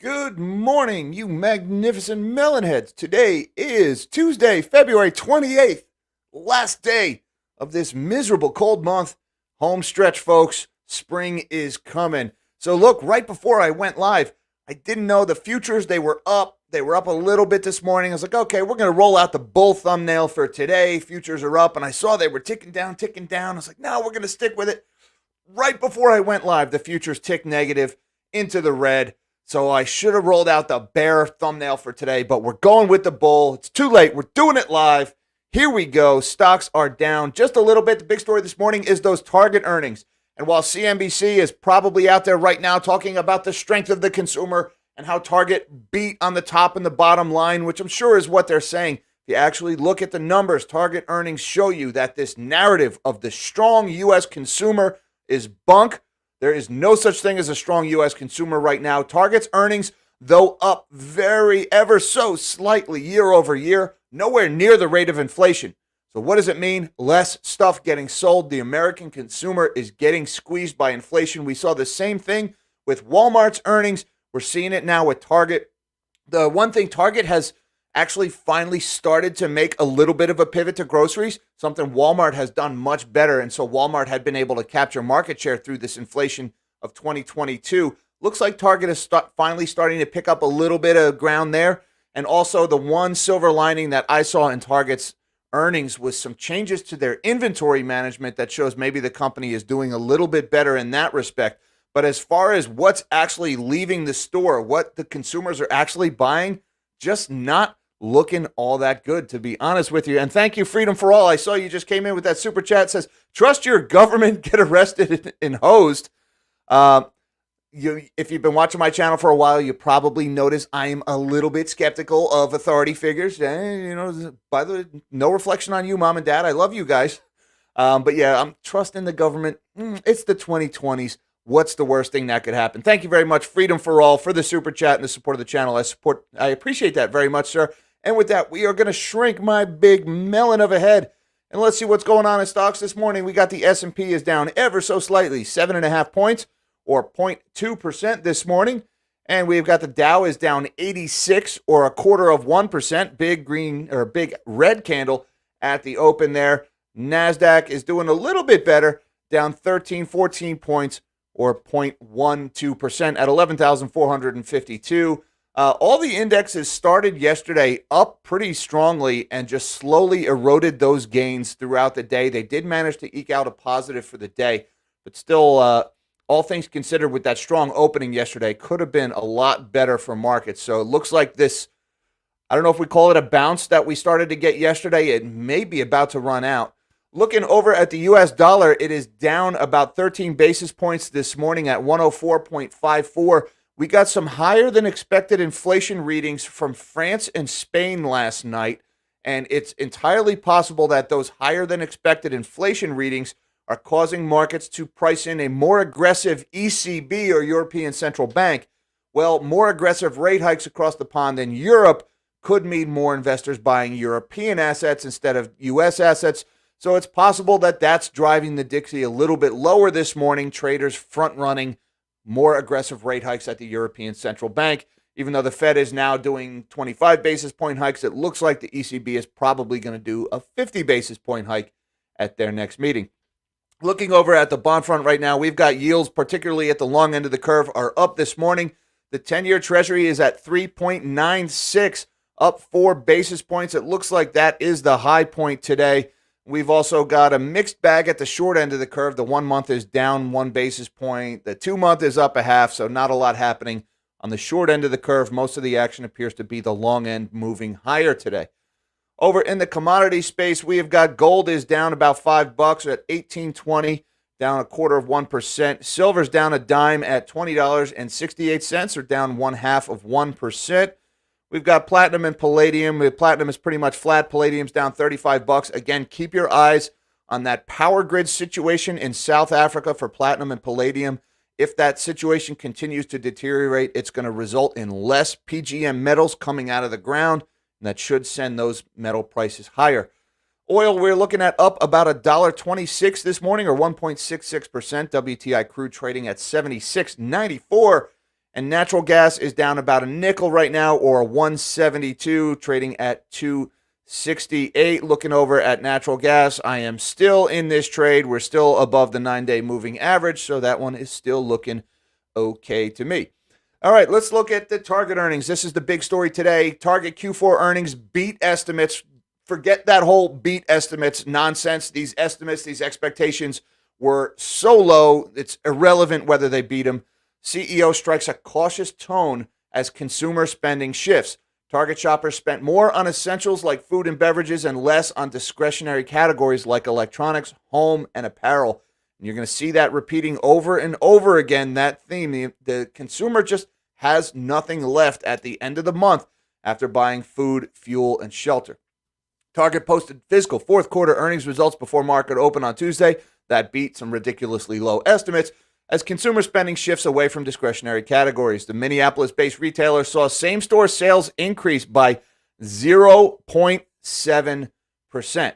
Good morning, you magnificent melonheads. Today is Tuesday, February 28th, last day of this miserable cold month. Home stretch, folks. Spring is coming. So look, right before I went live, I didn't know the futures. They were up. They were up a little bit this morning. I was like, okay, we're going to roll out the bull thumbnail for today. Futures are up. And I saw they were ticking down, ticking down. I was like, no, we're going to stick with it. Right before I went live, the futures ticked negative into the red. So I should have rolled out the bear thumbnail for today, but we're going with the bull. It's too late. We're doing it live. Here we go. Stocks are down just a little bit. The big story this morning is those Target earnings. And while CNBC is probably out there right now talking about the strength of the consumer and how Target beat on the top and the bottom line, which I'm sure is what they're saying, if you actually look at the numbers, Target earnings show you that this narrative of the strong U.S. consumer is bunk. There is no such thing as a strong U.S. consumer right now. Target's earnings, though up ever so slightly year over year, nowhere near the rate of inflation. So what does it mean? Less stuff getting sold. The American consumer is getting squeezed by inflation. We saw the same thing with Walmart's earnings. We're seeing it now with Target. The one thing, Target has actually finally started to make a little bit of a pivot to groceries, something Walmart has done much better. And so Walmart had been able to capture market share through this inflation of 2022. Looks like Target is finally starting to pick up a little bit of ground there. And also the one silver lining that I saw in Target's earnings was some changes to their inventory management that shows maybe the company is doing a little bit better in that respect. But as far as what's actually leaving the store, what the consumers are actually buying, just not looking all that good, to be honest with you. And thank you, Freedom for All. I saw you just came in with that super chat. It says, trust your government, get arrested and hosed. If you've been watching my channel for a while, you probably notice I'm a little bit skeptical of authority figures. By the way, no reflection on you, Mom and Dad. I love you guys. But yeah, I'm trusting the government. It's the 2020s. What's the worst thing that could happen? Thank you very much, Freedom for All, for the super chat and the support of the channel. I appreciate that very much, sir. And with that, we are going to shrink my big melon of a head. And let's see what's going on in stocks this morning. We got the S&P is down ever so slightly, 7.5 points or 0.2% this morning. And we've got the Dow is down 86 or 0.25%, big red candle at the open there. NASDAQ is doing a little bit better, down 14 points or 0.12% at 11,452. All the indexes started yesterday up pretty strongly and just slowly eroded those gains throughout the day. They did manage to eke out a positive for the day, but still, all things considered, with that strong opening yesterday, could have been a lot better for markets. So it looks like this, I don't know if we call it a bounce that we started to get yesterday. It may be about to run out. Looking over at the U.S. dollar, it is down about 13 basis points this morning at 104.54. We got some higher than expected inflation readings from France and Spain last night, and it's entirely possible that those higher than expected inflation readings are causing markets to price in a more aggressive ECB or European Central Bank. Well, more aggressive rate hikes across the pond in Europe could mean more investors buying European assets instead of U.S. assets. So it's possible that that's driving the Dixie a little bit lower this morning. Traders front-running more aggressive rate hikes at the European Central Bank. Even though the Fed is now doing 25 basis point hikes, it looks like the ECB is probably going to do a 50 basis point hike at their next meeting. Looking over at the bond front right now, we've got yields, particularly at the long end of the curve, are up this morning. The 10-year Treasury is at 3.96, up 4 basis points. It looks like that is the high point today. We've also got a mixed bag at the short end of the curve. The 1 month is down 1 basis point. The 2 month is up a half, so not a lot happening on the short end of the curve. Most of the action appears to be the long end moving higher today. Over in the commodity space, we have got gold is down about $5 at $18.20, down 1/4%. Silver's down a dime at $20.68, or down 0.5%. We've got platinum and palladium. Platinum is pretty much flat. Palladium's down $35. Again, keep your eyes on that power grid situation in South Africa for platinum and palladium. If that situation continues to deteriorate, it's going to result in less PGM metals coming out of the ground, and that should send those metal prices higher. Oil, we're looking at up about $1.26 this morning, or 1.66%. WTI crude trading at $76.94. And natural gas is down about a nickel right now, or 172, trading at 268. Looking over at natural gas, I am still in this trade. We're still above the 9-day moving average, so that one is still looking okay to me. All right, let's look at the Target earnings. This is the big story today. Target Q4 earnings beat estimates. Forget that whole beat estimates nonsense. These estimates, these expectations were so low, it's irrelevant whether they beat them. CEO strikes a cautious tone as consumer spending shifts. Target shoppers spent more on essentials like food and beverages and less on discretionary categories like electronics, home, and apparel. And you're going to see that repeating over and over again, that theme. The consumer just has nothing left at the end of the month after buying food, fuel, and shelter. Target posted fiscal fourth quarter earnings results before market open on Tuesday. That beat some ridiculously low estimates as consumer spending shifts away from discretionary categories. The Minneapolis-based retailer saw same-store sales increase by 0.7%.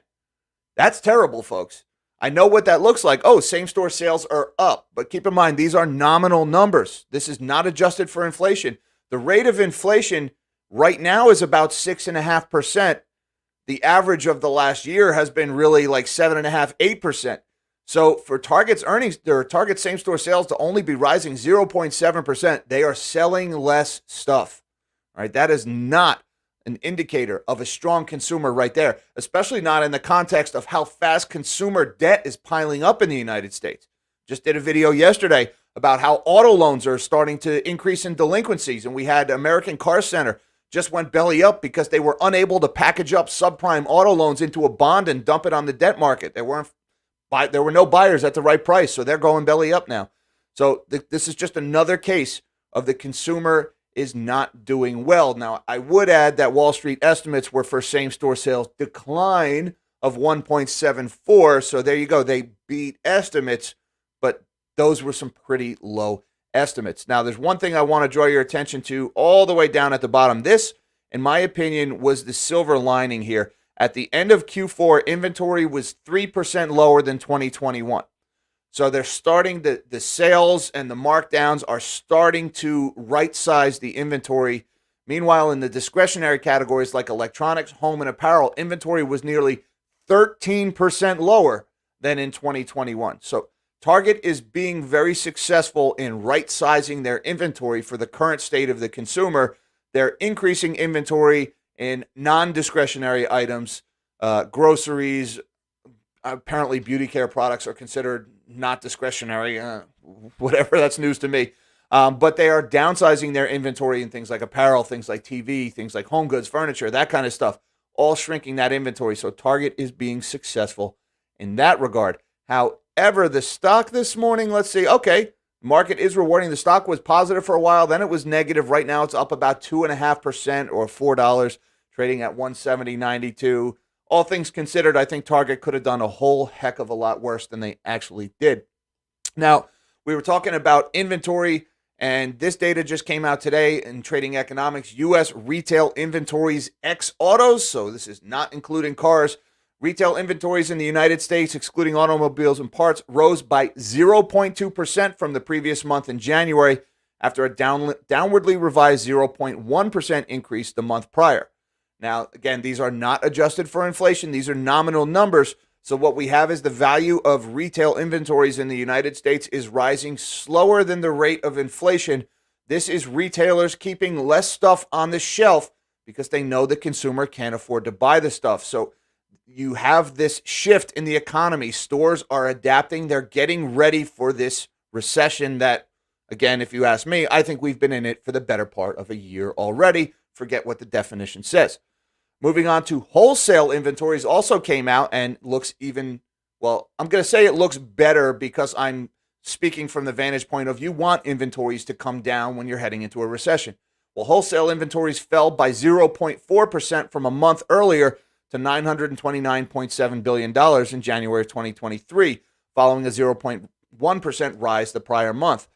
That's terrible, folks. I know what that looks like. Oh, same-store sales are up. But keep in mind, these are nominal numbers. This is not adjusted for inflation. The rate of inflation right now is about 6.5%. The average of the last year has been really like 7.5%, 8%. So for Target's earnings, their Target same-store sales to only be rising 0.7%, they are selling less stuff. All right, that is not an indicator of a strong consumer right there, especially not in the context of how fast consumer debt is piling up in the United States. Just did a video yesterday about how auto loans are starting to increase in delinquencies, and we had American Car Center just went belly up because they were unable to package up subprime auto loans into a bond and dump it on the debt market. There were no buyers at the right price, so they're going belly up now. So this is just another case of the consumer is not doing well. Now, I would add that Wall Street estimates were for same-store sales decline of 1.74. So there you go. They beat estimates, but those were some pretty low estimates. Now, there's one thing I want to draw your attention to all the way down at the bottom. This, in my opinion, was the silver lining here. At the end of Q4, inventory was 3% lower than 2021. So they're starting, the sales and the markdowns are starting to right-size the inventory. Meanwhile, in the discretionary categories like electronics, home, and apparel, inventory was nearly 13% lower than in 2021. So Target is being very successful in right-sizing their inventory for the current state of the consumer. They're increasing inventory in non-discretionary items, groceries. Apparently, beauty care products are considered not discretionary. Whatever, that's news to me. But they are downsizing their inventory in things like apparel, things like TV, things like home goods, furniture, that kind of stuff, all shrinking that inventory. So Target is being successful in that regard. However, the stock this morning, let's see, okay, market is rewarding. The stock was positive for a while, then it was negative. Right now, it's up about 2.5% or $4, trading at 170.92. All things considered, I think Target could have done a whole heck of a lot worse than they actually did. Now, we were talking about inventory, and this data just came out today in Trading Economics. U.S. retail inventories ex autos, so this is not including cars. Retail inventories in the United States, excluding automobiles and parts, rose by 0.2% from the previous month in January after a downwardly revised 0.1% increase the month prior. Now, again, these are not adjusted for inflation. These are nominal numbers. So what we have is the value of retail inventories in the United States is rising slower than the rate of inflation. This is retailers keeping less stuff on the shelf because they know the consumer can't afford to buy the stuff. So you have this shift in the economy. Stores are adapting. They're getting ready for this recession that, again, if you ask me, I think we've been in it for the better part of a year already. Forget what the definition says. Moving on to wholesale inventories also came out and looks even, well, I'm going to say it looks better because I'm speaking from the vantage point of you want inventories to come down when you're heading into a recession. Well, wholesale inventories fell by 0.4% from a month earlier to $929.7 billion in January of 2023, following a 0.1% rise the prior month.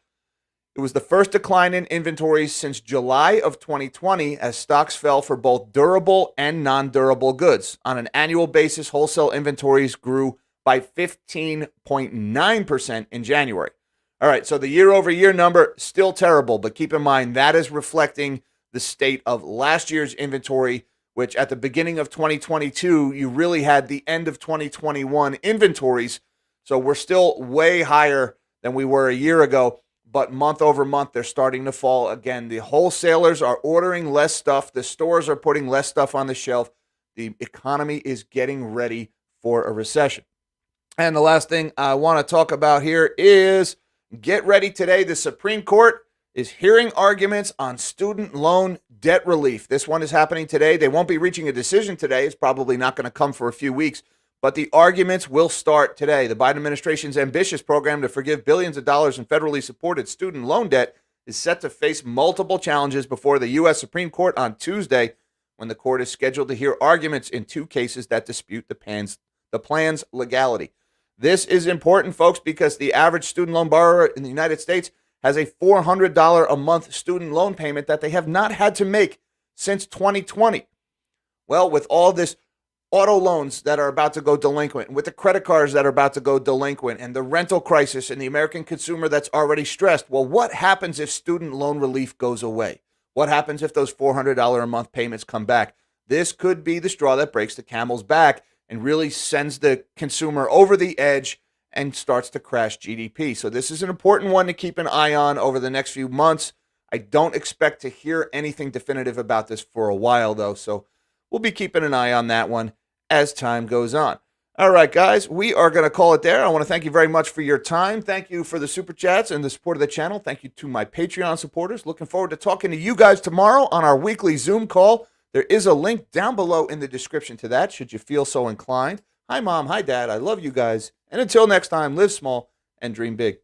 It was the first decline in inventories since July of 2020 as stocks fell for both durable and non-durable goods. On an annual basis, wholesale inventories grew by 15.9% in January. All right, so the year-over-year number, still terrible, but keep in mind that is reflecting the state of last year's inventory, which at the beginning of 2022, you really had the end of 2021 inventories. So we're still way higher than we were a year ago, but month over month, they're starting to fall again. The wholesalers are ordering less stuff. The stores are putting less stuff on the shelf. The economy is getting ready for a recession. And the last thing I want to talk about here is get ready today. The Supreme Court is hearing arguments on student loan debt relief. This one is happening today. They won't be reaching a decision today. It's probably not going to come for a few weeks, but the arguments will start today. The Biden administration's ambitious program to forgive billions of dollars in federally supported student loan debt is set to face multiple challenges before the U.S. Supreme Court on Tuesday, when the court is scheduled to hear arguments in two cases that dispute the plan's legality. This is important, folks, because the average student loan borrower in the United States has a $400 a month student loan payment that they have not had to make since 2020. Well, with all this auto loans that are about to go delinquent, with the credit cards that are about to go delinquent, and the rental crisis and the American consumer that's already stressed, well, what happens if student loan relief goes away? What happens if those $400 a month payments come back? This could be the straw that breaks the camel's back and really sends the consumer over the edge and starts to crash GDP. So this is an important one to keep an eye on over the next few months. I don't expect to hear anything definitive about this for a while, though, so we'll be keeping an eye on that one as time goes on. All right, guys, we are going to call it there. I want to thank you very much for your time. Thank you for the super chats and the support of the channel. Thank you to my Patreon supporters. Looking forward to talking to you guys tomorrow on our weekly Zoom call. There is a link down below in the description to that, should you feel so inclined. Hi, Mom. Hi, Dad. I love you guys. And until next time, live small and dream big.